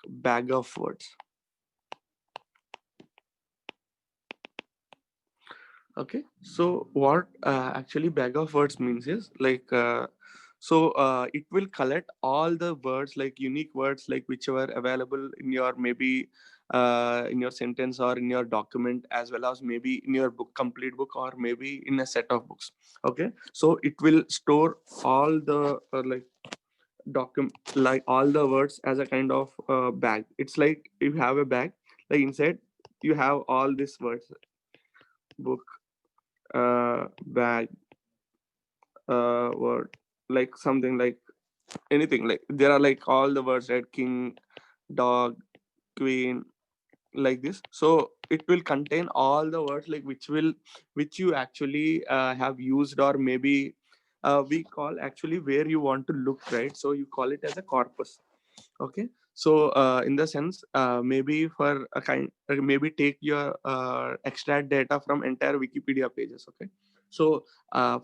bag of words. Okay, so what actually bag of words means is like it will collect all the words, like unique words, like whichever available in your maybe in your sentence or in your document, as well as maybe in your book, complete book, or maybe in a set of books. Okay, so it will store all the document, like all the words as a kind of bag. It's like you have a bag, like inside you have all these words: book, bag, word, like something like anything, like there are like all the words, right? King, dog, queen, like this. So it will contain all the words, like which you actually have used, or maybe we call actually where you want to look, right? So you call it as a corpus. Okay, so in the sense, maybe for a kind, maybe take your extract data from entire Wikipedia pages. Okay, so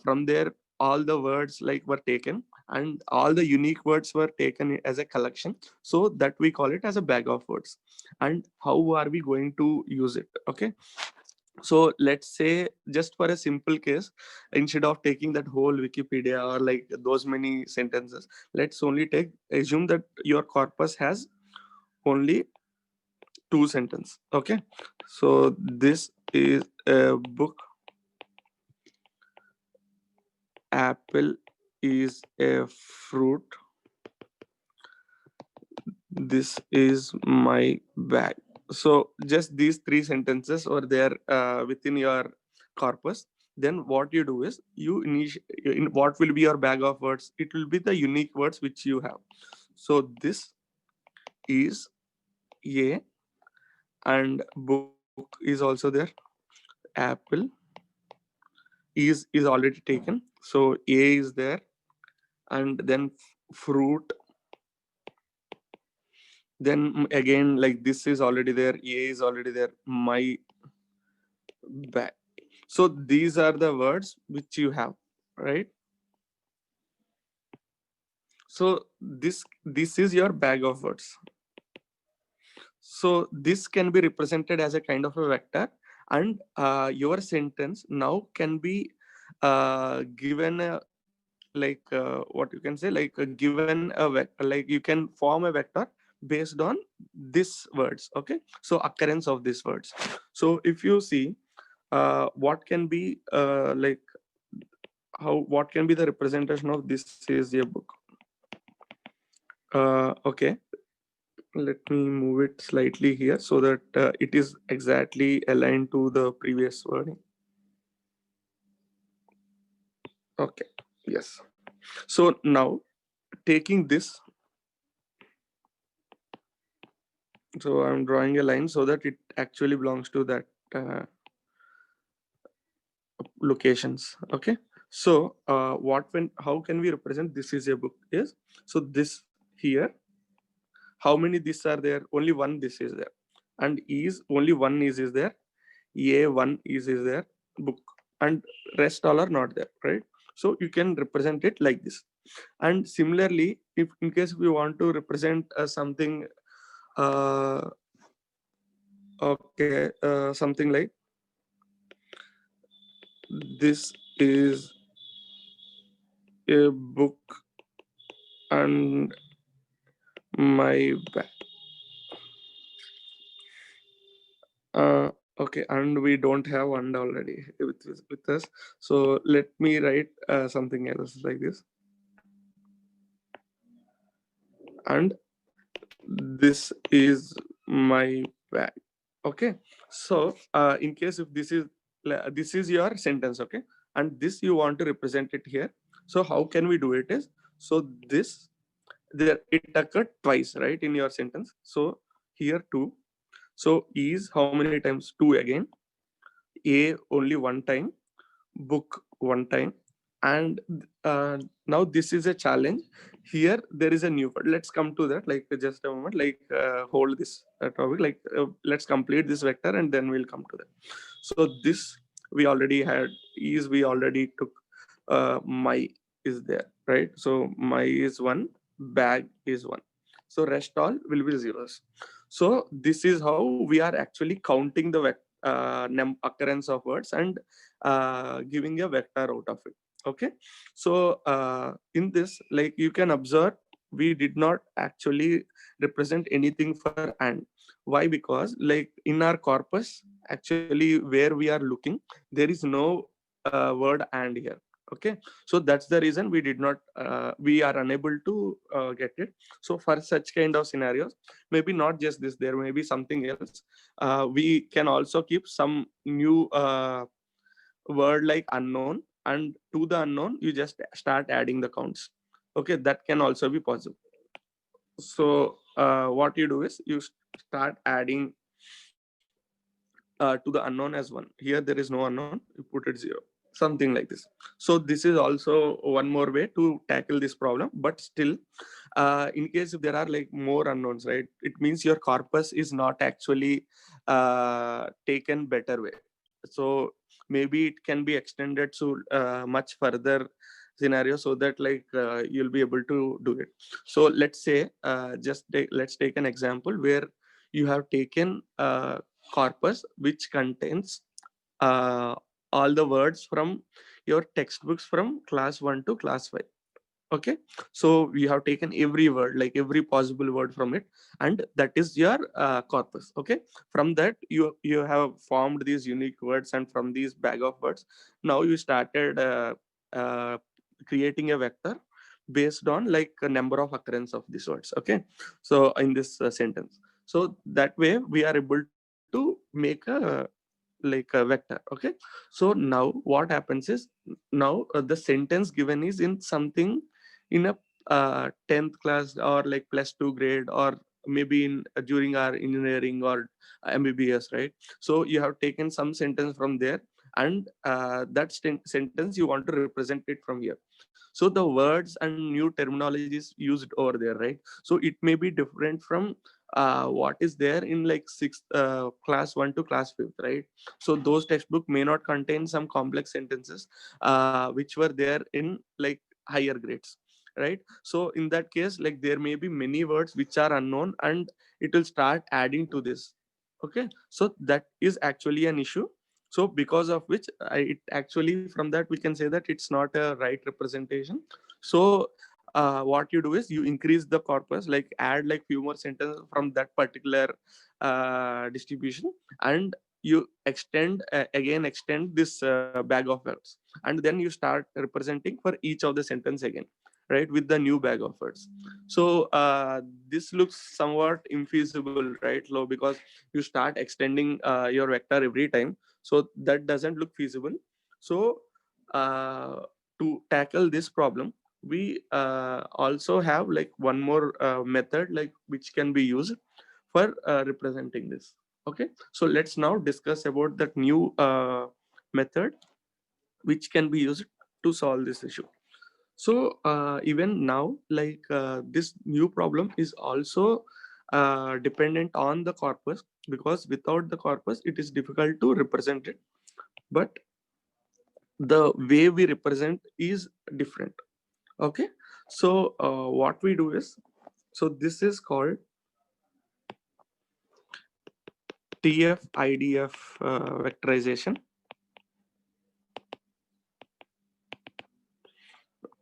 from there all the words like were taken, and all the unique words were taken as a collection, so that we call it as a bag of words. And how are we going to use it? Okay, so let's say, just for a simple case, instead of taking that whole Wikipedia or like those many sentences, let's only take, assume that your corpus has only two sentences. Okay, so this is a book, apple is a fruit, this is my bag. So just these three sentences are there within your corpus. Then what you do is in what will be your bag of words? It will be the unique words which you have. So this is a, and book is also there, apple is already taken, so a is there, and then fruit, then again like this is already there, a is already there, my bag. So these are the words which you have, right? So this is your bag of words. So this can be represented as a kind of a vector, and your sentence now can be given a, like what you can say, like given a like you can form a vector based on these words. Okay, so occurrence of these words. So if you see what can be how, what can be the representation of this is a book. Okay, let me move it slightly here so that it is exactly aligned to the previous wording. Okay, yes. So now taking this, so I'm drawing a line so that it actually belongs to that locations. Okay, so what when how can we represent this is a book is, so this here, how many this are there? Only one this is there, and is only one is there, a one is there, book, and rest all are not there, right? So you can represent it like this. And similarly, if in case we want to represent something uh, okay, something like this is a book and my bag. Okay, and we don't have one already with us. So let me write something else like this. And this is my bag. Okay, so in case if this is your sentence, okay, and this you want to represent it here. So how can we do it is, so this, there it occurred twice, right, in your sentence. So here two, so is how many times? Two again, a only one time, book one time, and now this is a challenge. Here there is a new word. Let's come to that, like just a moment, like hold this topic, like let's complete this vector and then we'll come to that. So this we already had, is we already took, my is there, right? So my is one, bag is one. So rest all will be zeros. So this is how we are actually counting the occurrence of words and giving a vector out of it. Okay. So in this, like you can observe, we did not actually represent anything for and. Why? Because like in our corpus, actually where we are looking, there is no word and here. Okay. So that's the reason we did not, we are unable to get it. So for such kind of scenarios, maybe not just this, there may be something else. We can also keep some new word like unknown, and to the unknown you just start adding the counts. Okay, that can also be possible. So what you do is you start adding to the unknown as one. Here there is no unknown, you put it zero, something like this. So this is also one more way to tackle this problem. But still, in case if there are like more unknowns, right, it means your corpus is not actually taken better way. So maybe it can be extended to much further scenario, so that like you'll be able to do it. So let's say let's take an example where you have taken corpus which contains uh, all the words from your textbooks from class 1 to class 5. Okay. So we have taken every word, like every possible word from it, and that is your corpus. Okay. From that you have formed these unique words, and from these bag of words now you started uh, creating a vector based on like a number of occurrence of these words. Okay. So in this sentence, so that way we are able to make a vector. Okay. So now what happens is, now the sentence given is in something in a 10th class or like plus 2 grade, or maybe in during our engineering or mbbs, right? So you have taken some sentence from there, and that sentence you want to represent it from here. So the words and new terminologies used over there, right? So it may be different from what is there in like sixth class 1 to class 5th, right? So those textbook may not contain some complex sentences which were there in like higher grades, right? So in that case, like there may be many words which are unknown, and it will start adding to this. Okay. So that is actually an issue. So because of which it actually, from that we can say that it's not a right representation. So what you do is you increase the corpus, like add like few more sentences from that particular distribution, and you extend again extend this bag of words, and then you start representing for each of the sentence again, right, with the new bag of words. So this looks somewhat infeasible, right, low, because you start extending your vector every time. So that doesn't look feasible. So uh, to tackle this problem, we also have like one more method like which can be used for representing this. Okay. So let's now discuss about that new method which can be used to solve this issue. So even now, like this new problem is also dependent on the corpus, because without the corpus it is difficult to represent it. But the way we represent is different. Okay. So what we do is, so this is called TF-IDF vectorization.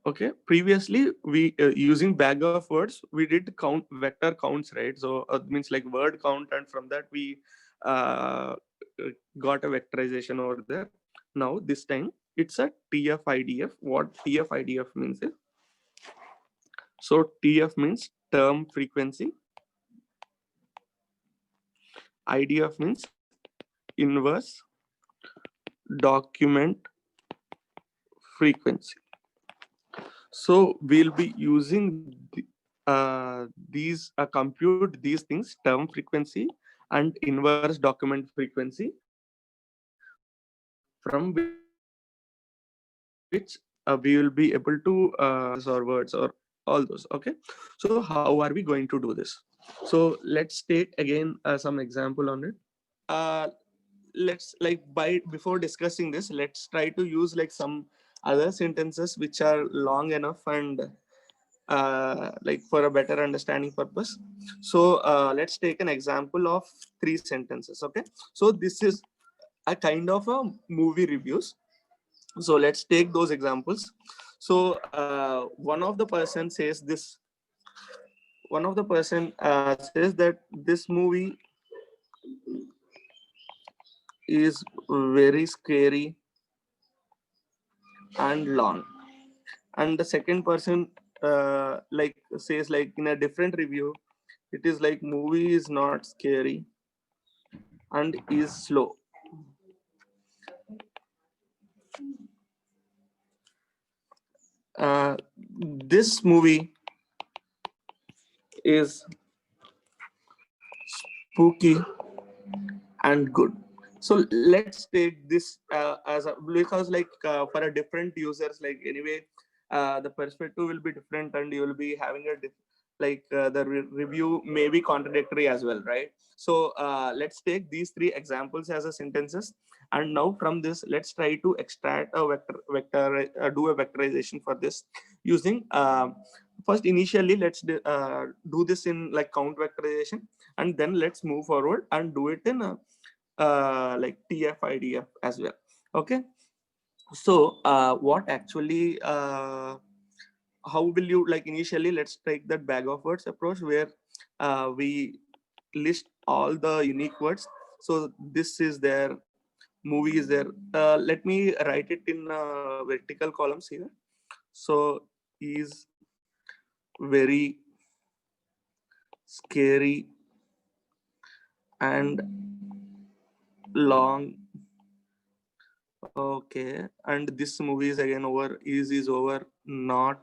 Okay. Previously we using bag of words we did count vector counts, right? So means like word count, and from that we uh, got a vectorization over there. Now this time it's a TF-IDF. What TF-IDF means is, so TF means term frequency, IDF means inverse document frequency. So we'll be using these compute these things, term frequency and inverse document frequency, from which we will be able to represent sentences or words or all those. Okay. So how are we going to do this? So let's take again some example on it. uh, let's like by before discussing this, let's try to use like some other sentences which are long enough and like for a better understanding purpose. So let's take an example of 3 sentences. Okay, so this is a kind of a movie reviews. So let's take those examples. So one of the person says this. One of the person says that this movie is very scary and long. And the second person like says like in a different review, it is like movie is not scary and is slow. This movie is spooky and good. So let's take this as a, because like for a different users, like anyway the perspective will be different and you will be having a like the review may be contradictory as well, right? So let's take these 3 examples as a sentences, and now from this let's try to extract a vector do a vectorization for this using first initially let's do this in like count vectorization, and then let's move forward and do it in like TF IDF as well. Okay, so what actually how will you like initially let's take that bag of words approach where we list all the unique words. So this is there, movie is there. Let me write it in vertical columns here. So is very scary and long. Okay, and this movie is again over. Is over. Not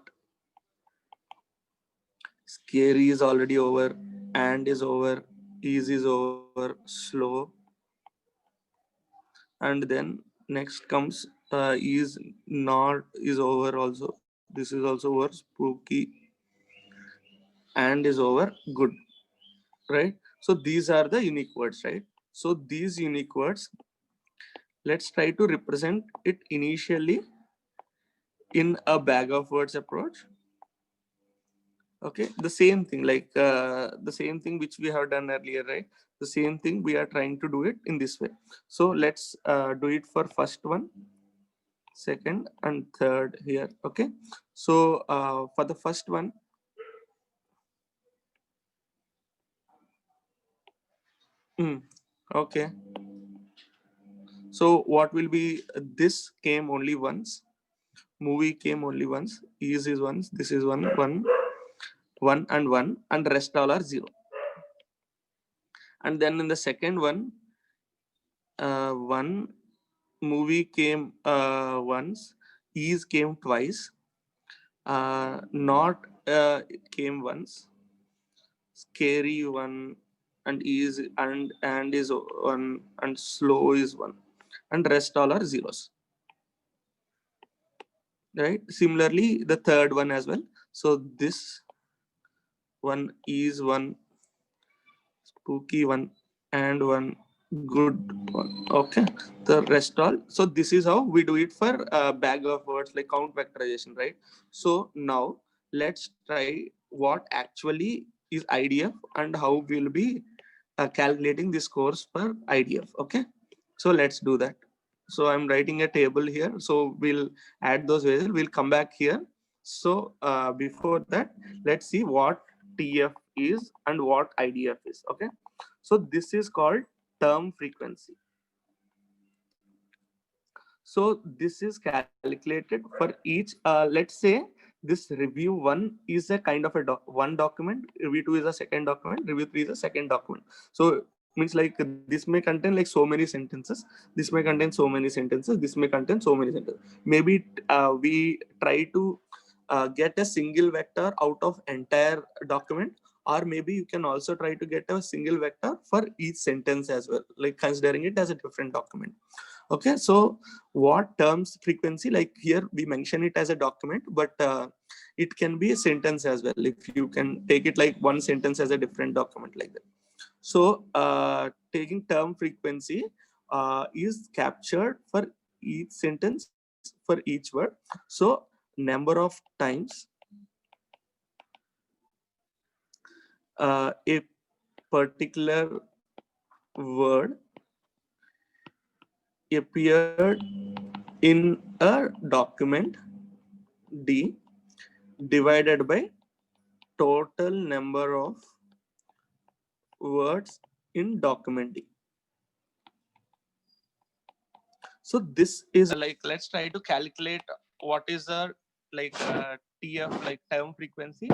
scary is already over. And is over. Is over. Slow. And then next comes is not is over also. This is also over. Spooky and is over. Good. Right. So these are the unique words, right? So these unique words, let's try to represent it initially in a bag of words approach. Okay, the same thing like the same thing which we have done earlier, right? The same thing we are trying to do it in this way. So let's do it for first one, second and third here. Okay, so for the first one, okay, so what will be this came only once, movie came only once, is once, this is one and rest all are zero. And then in the second one, one movie came once, is came twice, not came once, scary one, and is and is one, and slow is one, and rest all are zeros. Right? Similarly, the third one as well. So this one is one, spooky one, and one good one. Okay, the rest all. So this is how we do it for bag of words like count vectorization, right? So now let's try what actually is IDF and how we'll be calculating the scores for IDF. Okay, so let's do that. So I'm writing a table here. So we'll add those values. We'll come back here. So before that, let's see what TF is and what IDF is. Okay. So this is called term frequency. So this is calculated for each, let's say this review one is a kind of a one document, review two is a second document, review three is a second document. So means like this may contain like so many sentences, this may contain so many sentences, this may contain so many sentences. Maybe we try to get a single vector out of entire document, or maybe you can also try to get a single vector for each sentence as well, like considering it as a different document. Okay, so what terms frequency, like here we mention it as a document, but it can be a sentence as well, if you can take it like one sentence as a different document like that. So taking term frequency is captured for each sentence for each word. So number of times a particular word appeared in a document D divided by total number of words in document D. So this is like, let's try to calculate what is the TF, like term frequency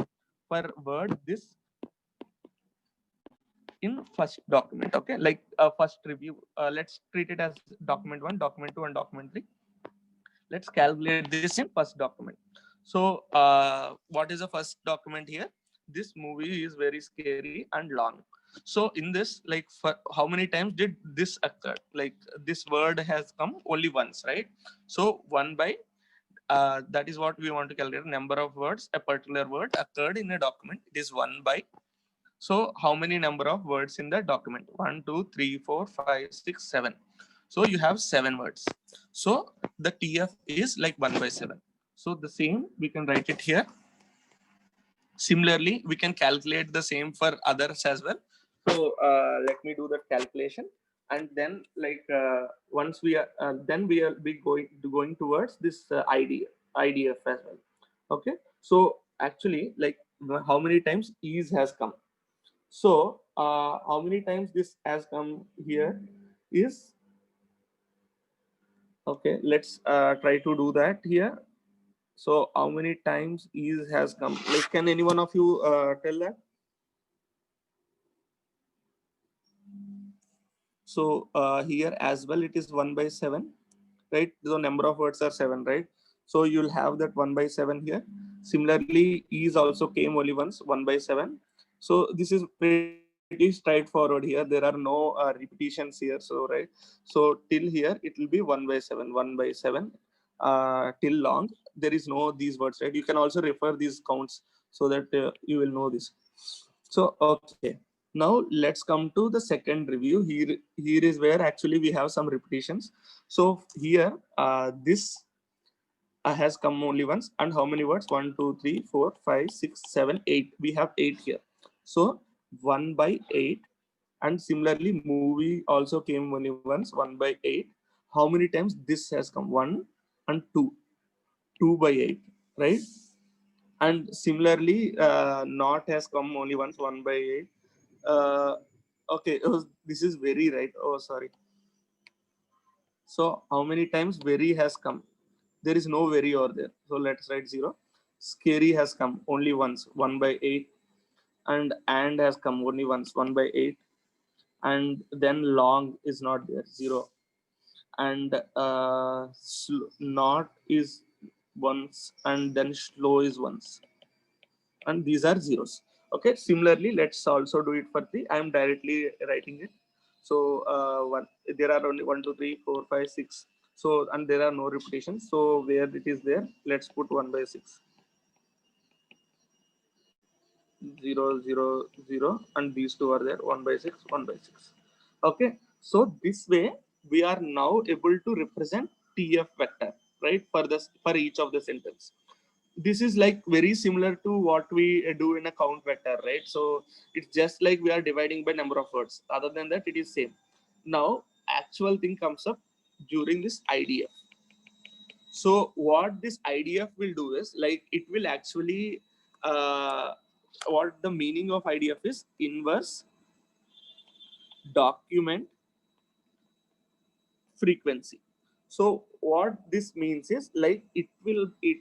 per word this in first document. Okay, like first review, let's treat it as document 1, document 2, and document 3. Let's calculate this in first document. So what is the first document here? This movie is very scary and long. So in this, like, for how many times did this occur? Like, this word has come only once, right? So 1 by that is what we want to calculate. Number of words a particular word occurred in a document, it is 1 by. So how many number of words in the document? 1, 2, 3, 4, 5, 6, 7. So you have 7 words. So the TF is like 1 by 7. So the same, we can write it here. Similarly, we can calculate the same for others as well. So let me do the calculation, and then once we are, then we will be going towards this IDF as well. Okay. So actually, like, how many times ease has come? So how many times this has come here is, okay, let's try to do that here. So how many times ease has come? Like, can any one of you tell that? So here as well, it is 1 by 7, right? The number of words are 7, right? So you'll have that 1 by 7 here. Similarly, ease also came only once, 1 by 7. So this is pretty straightforward here. There are no repetitions here. So, right. So till here, it will be 1 by 7, 1 by 7 till long. There is no these words, right? You can also refer these counts so that you will know this. So, okay. Now let's come to the second review. Here is where actually we have some repetitions. So here, this has come only once. And how many words? 1, 2, 3, 4, 5, 6, 7, 8. We have 8 here. So 1 by 8. And similarly, movie also came only once, 1 by 8. How many times this has come? 1 and 2. 2 by 8, right? And similarly, not has come only once, 1 by 8. Okay, oh, this is very right. Oh, sorry. So how many times very has come? There is no very over there. So let's write 0. Scary has come only once, 1 by 8. And has come only once, 1 by 8. And then long is not there, 0. And not is once, and then slow is once. And these are zeros. Okay, similarly, let's also do it for 3. I am directly writing it. So there are only 1, 2, 3, 4, 5, 6. So, and there are no repetitions. So where it is there, let's put 1 by 6. 0, 0, 0, and these two are there, 1 by 6, 1 by 6. Okay, so this way we are now able to represent TF vector, right, for this, for each of the sentence. This is like very similar to what we do in a count vector, right? So it's just like we are dividing by number of words. Other than that, it is same. Now actual thing comes up during this IDF. So what this IDF will do is, like, it will actually what the meaning of IDF is: inverse document frequency. So what this means is, like, it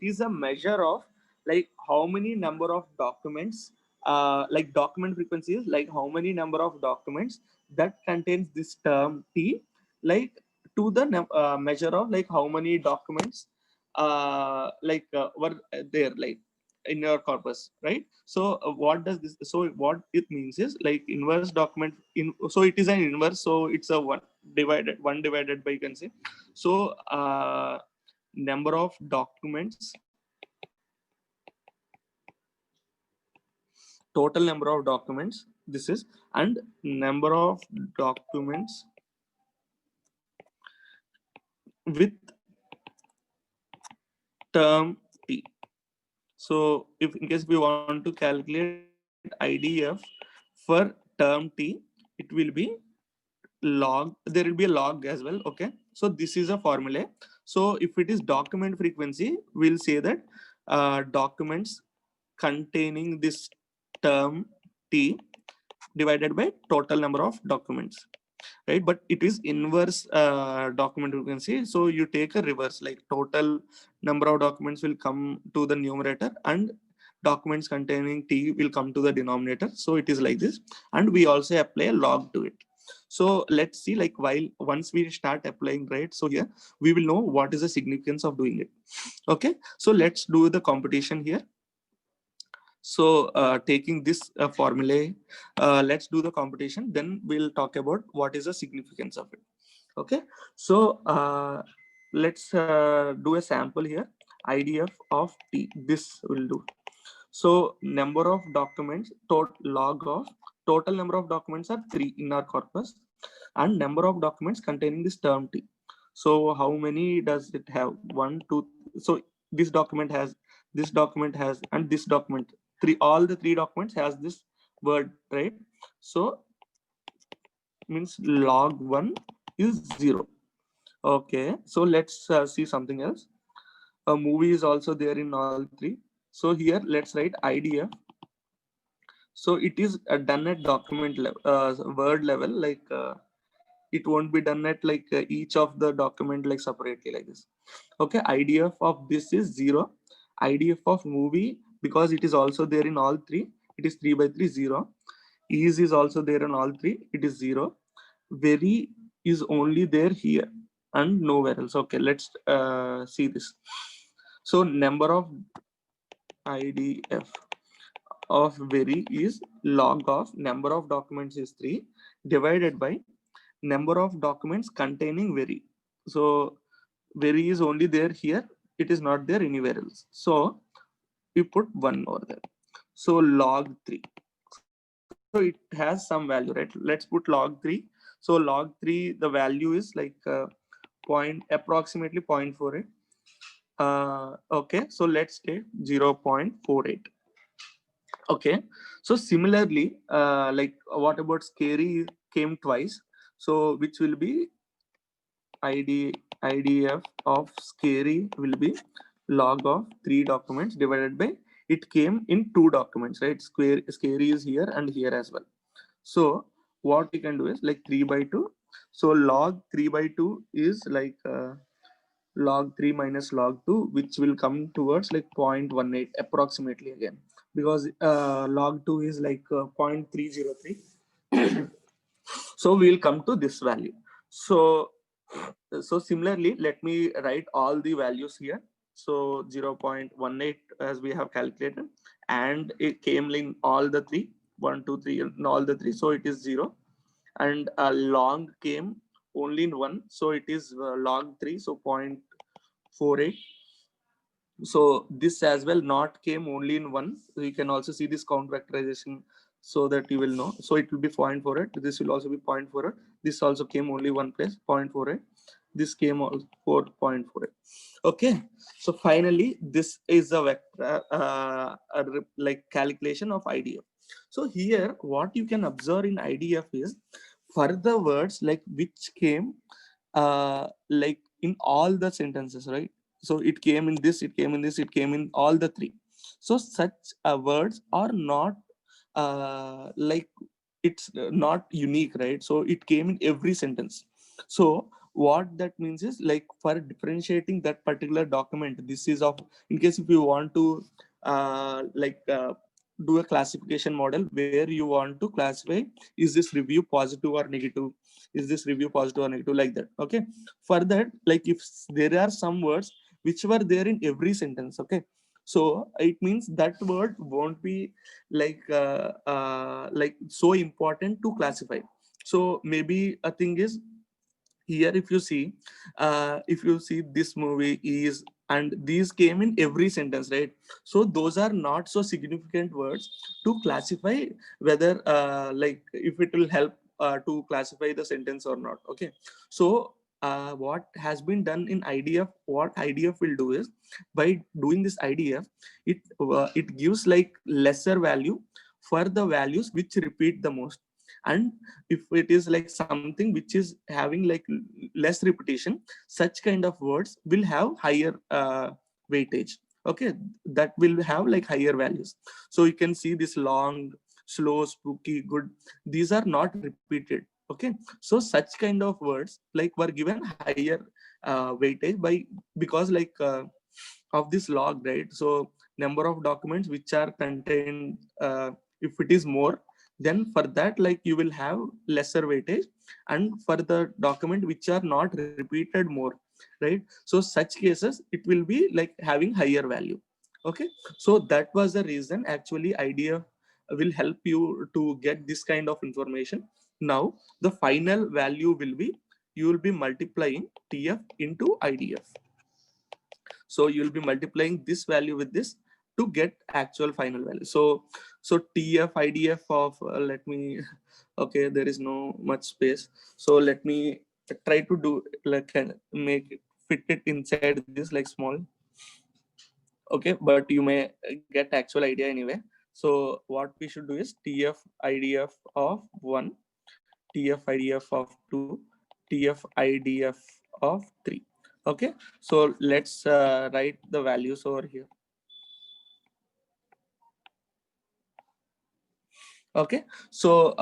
is a measure of, like, how many number of documents, like document frequency is like how many number of documents that contains this term T, like, to the measure of, like, how many documents were there, like, in your corpus, right? So what does this, so what it means is, like, inverse document in, so it is an inverse, so it's a one divided by, you can say. So number of documents, total number of documents, this is, and number of documents with term T. So if in case we want to calculate IDF for term t, it will be log, there will be a log as well. Okay, so this is a formula. So if it is document frequency, we'll say that documents containing this term t divided by total number of documents, right? But it is inverse document frequency, so you take a reverse, like total number of documents will come to the numerator and documents containing t will come to the denominator. So it is like this, and we also apply a log to it. So let's see, like, while once we start applying, right, so here we will know what is the significance of doing it. Okay, so let's do the competition here. So taking this formula, let's do the competition, then we'll talk about what is the significance of it. Okay, so let's do a sample here. IDF of t, this will do. So number of documents, log of total number of documents are 3 in our corpus, and number of documents containing this term t. So how many does it have? 1, 2. So this document has, this document has, and this document, three, all the 3 documents has this word, right? So means log 1 is 0. Okay, so let's see something else. A movie is also there in all 3. So here let's write IDF. So it is done at document level, word level, like it won't be done at like each of the document like separately like this. Okay, IDF of this is 0. IDF of movie, because it is also there in all 3, it is 3 by 3, 0. Ease is also there in all 3, it is 0. Very is only there here and nowhere else. Okay, let's see this. So number of IDF of very is log of number of documents is 3 divided by number of documents containing very. So very is only there here, it is not there anywhere else. So we put 1 over there. So log 3. So it has some value, right? Let's put log 3. So log 3, the value is like approximately 0.48. Okay, so let's take 0.48. Okay, so similarly, like what about scary came twice? So which will be IDF of scary will be log of 3 documents divided by, it came in 2 documents, right? Scary is here and here as well. So what we can do is like 3 by 2. So log 3 by 2 is like log 3 minus log 2, which will come towards like 0.18 approximately again, because log 2 is like 0.303. So we will come to this value. So similarly, let me write all the values here. So 0.18 as we have calculated, and it came in all the 3, 1, 2, 3, and all the 3. So it is 0, and long came only in 1. So it is log 3. So 0.48. So this as well not came only in 1. So you can also see this count factorization so that you will know. So it will be 0.48. This will also be 0.48. This also came only one place, 0.48. This came also 4.48. Okay, so finally this is a vector like calculation of IDF. So here what you can observe in IDF is for the words like which came like in all the sentences, right? So it came in this, it came in this, it came in all the 3. So such words are not like, it's not unique, right? So it came in every sentence. So what that means is like for differentiating that particular document, this is of, in case if you want to like do a classification model where you want to classify, is this review positive or negative, is this review positive or negative, like that. Okay, for that, like if there are some words which were there in every sentence, okay, so it means that word won't be like so important to classify. So maybe a thing is, here if you see this movie is, and these came in every sentence, right? So those are not so significant words to classify whether like if it will help to classify the sentence or not. Okay, so what has been done in IDF, what IDF will do is, by doing this IDF, it gives like lesser value for the values which repeat the most. And if it is like something which is having like less repetition, such kind of words will have higher weightage. Okay, that will have like higher values. So you can see this long, slow, spooky, good, these are not repeated. Okay, so such kind of words like were given higher weightage by, because like of this log, right? So number of documents which are contained, if it is more, then for that like you will have lesser weightage, and for the document which are not repeated more, right? So such cases it will be like having higher value. Okay, so that was the reason actually idea will help you to get this kind of information. Now the final value will be, you will be multiplying TF into IDF. So you'll be multiplying this value with this to get actual final value. So TF IDF of let me okay, there is no much space, so let me try to do like make it, fit it inside this like small. Okay, but you may get actual idea anyway. So what we should do is TF IDF of 1, TF IDF of 2, TF IDF of 3. Okay, so let's write the values over here. Okay, so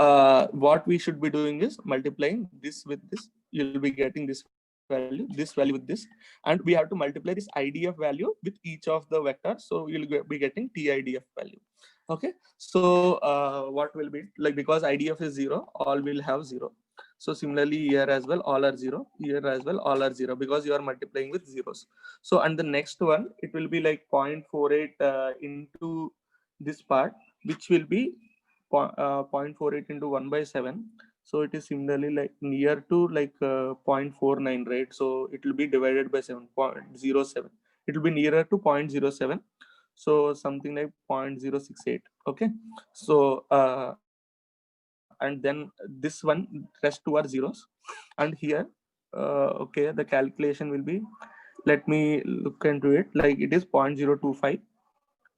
what we should be doing is multiplying this with this. You'll be getting this value with this, and we have to multiply this IDF value with each of the vectors. So you'll be getting TIDF value. Okay, so what will be like, because IDF is 0, all will have 0. So similarly here as well, all are 0. Here as well, all are 0, because you are multiplying with zeros. So and the next one, it will be like 0.48 into this part, which will be 0.48 into 1 by 7. So it is similarly like near to like 0.49, right? So it will be divided by 7.07. It will be nearer to 0.07. So something like 0.068. Okay, so and then this one, rest two are zeros. And here okay, the calculation will be, let me look into it, like it is 0.025.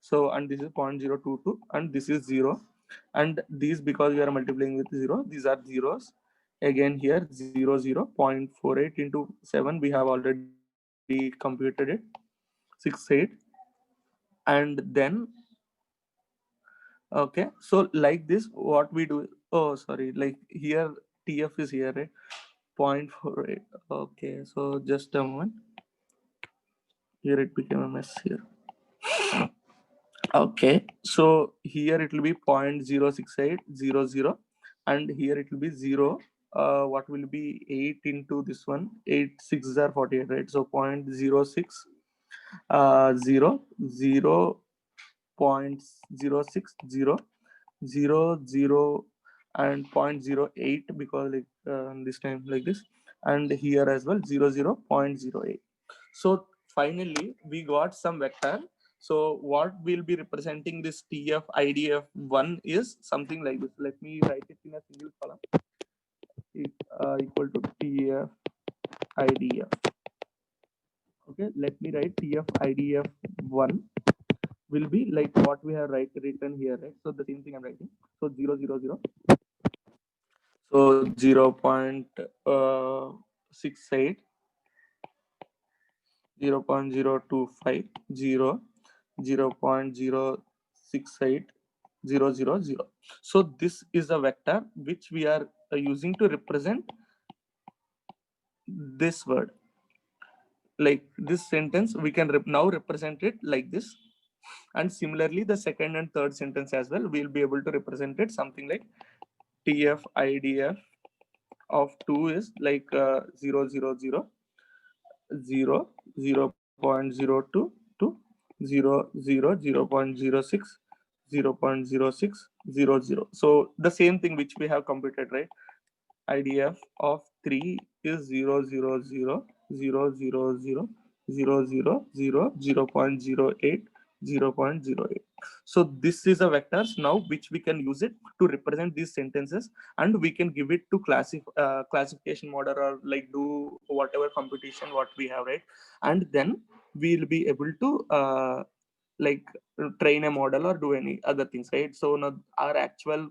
So and this is 0.022, and this is 0, and these, because we are multiplying with 0, these are zeros. Again here 0, 0.48 into 7, we have already computed it, 68. And then okay, so like this what we do, oh sorry, like here TF is here, right? 0.48. Okay, so just a moment, here it became a mess here. Okay, so here it will be 0.06800, and here it will be 0. What will be 8 into this one? 8 6 are 48, right? So 0.06 0 0 0.060 0 and 0.08, because like this time like this, and here as well 0.08. So finally we got some vector. So what will be representing this TF IDF1 is something like this. Let me write it in a single column. Equal to TF IDF. Okay, let me write TF IDF1 will be like what we have written here, right? So the same thing I'm writing. So 000. So 0.68, 0.025, 0, 0.068, 000. So this is a vector which we are using to represent this word. Like this sentence, we can now represent it like this. And similarly, the second and third sentence as well, we'll be able to represent it something like TF IDF of 2 is like 0, 0, 0, 0, 0.02 to 0, 0, 0.06, 0.0600. So the same thing which we have computed, right? IDF of 3 is 0, 0, 0, 0, 0, 0, 0, 0, 0, 0.08, 0.08. So this is a vectors now which we can use it to represent these sentences, and we can give it to classification model, or like do whatever computation what we have, right? And then we'll be able to like train a model or do any other things, right? So now our actual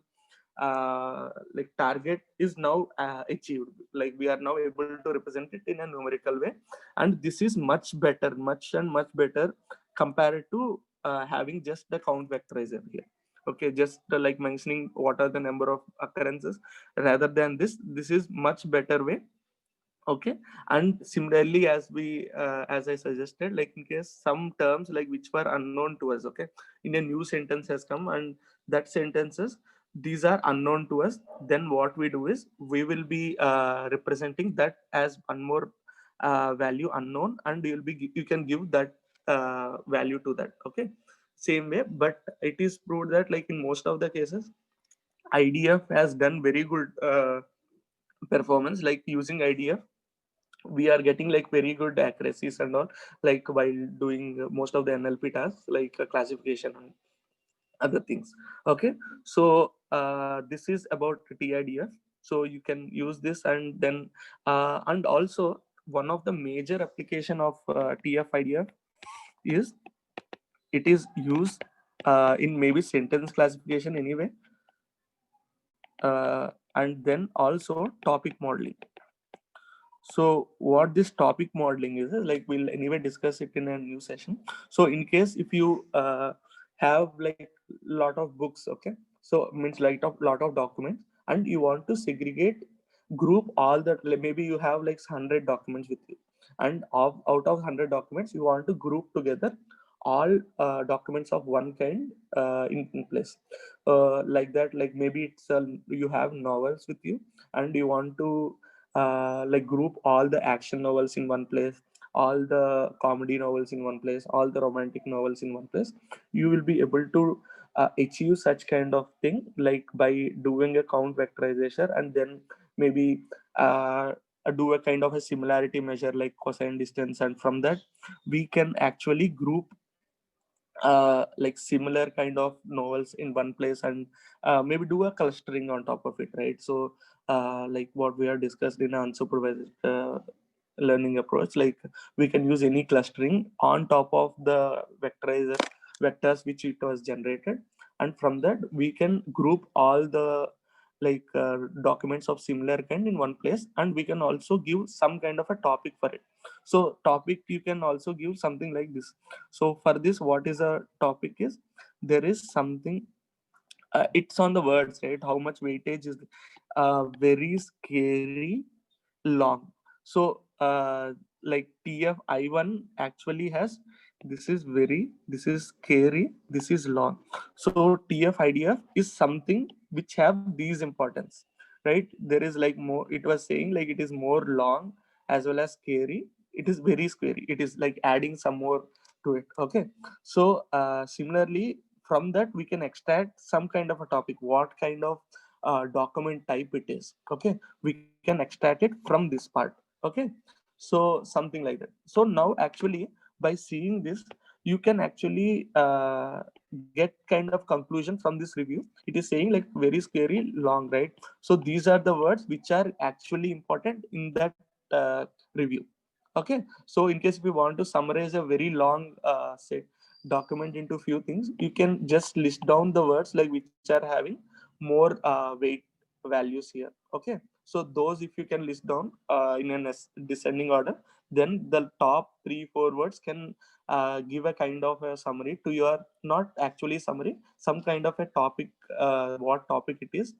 like target is now achieved. Like we are now able to represent it in a numerical way, and this is much better, much better compared to having just the count vectorizer here. Okay, just like mentioning what are the number of occurrences rather than this is much better way. Okay, and similarly as we as I suggested, like in case some terms like which were unknown to us, okay, in a new sentence has come and that sentences these are unknown to us, then what we do is we will be representing that as one more value unknown, and you can give that value to that. Okay, same way, but it is proved that like in most of the cases idf has done very good performance. Like using idf we are getting like very good accuracies and all, like while doing most of the NLP tasks like classification and other things. Okay, so this is about TIDF. So you can use this, and then and also one of the major application of TF-IDF is it is used in maybe sentence classification anyway, and then also topic modeling. So what this topic modeling is like we'll anyway discuss it in a new session. So in case if you have like lot of books, okay, so means like lot of documents, and you want to segregate, group all that, like maybe you have like 100 documents with you, and out of 100 documents you want to group together all documents of one kind in place, like that, like maybe it's you have novels with you and you want to like group all the action novels in one place, all the comedy novels in one place, all the romantic novels in one place. You will be able to achieve such kind of thing like by doing a count vectorization, and then maybe do a kind of a similarity measure like cosine distance, and from that we can actually group like similar kind of novels in one place, and maybe do a clustering on top of it, right? So like what we have discussed in unsupervised learning approach, like we can use any clustering on top of the vectorizer vectors which it was generated, and from that we can group all the like documents of similar kind in one place, and we can also give some kind of a topic for it. So topic you can also give something like this. So for this, what is a topic is there is something, it's on the words, right? How much weightage is very scary long. So like TF-I1 actually has this is scary, this is long. So TF-IDF is something which have these importance, right? There is like more, it was saying like it is more long as well as scary. It is very scary. It is like adding some more to it. Okay. So similarly, from that we can extract some kind of a topic, what kind of document type it is. Okay, we can extract it from this part. Okay, so something like that. So now actually by seeing this you can actually get kind of conclusion from this review. It is saying like very scary long, right? So these are the words which are actually important in that review. Okay, so in case if you want to summarize a very long say document into few things, you can just list down the words like which are having more weight values here. Okay, so those if you can list down in a descending order, then the top 3 4 words can give a kind of a summary to your, not actually summary, some kind of a topic, what topic it is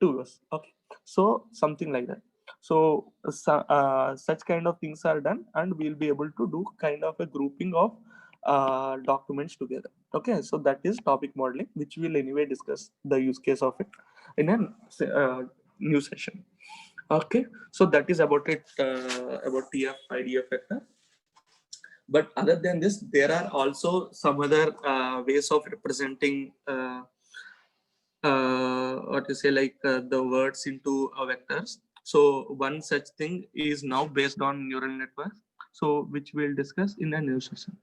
to us. Okay, so something like that. So such kind of things are done, and we'll be able to do kind of a grouping of documents together. Okay, so that is topic modeling, which we'll anyway discuss the use case of it in a new session. Okay, so that is about it, about TF IDF vector. But other than this, there are also some other ways of representing what to say, like the words into vectors. So one such thing is now based on neural networks, so which we'll discuss in a new session.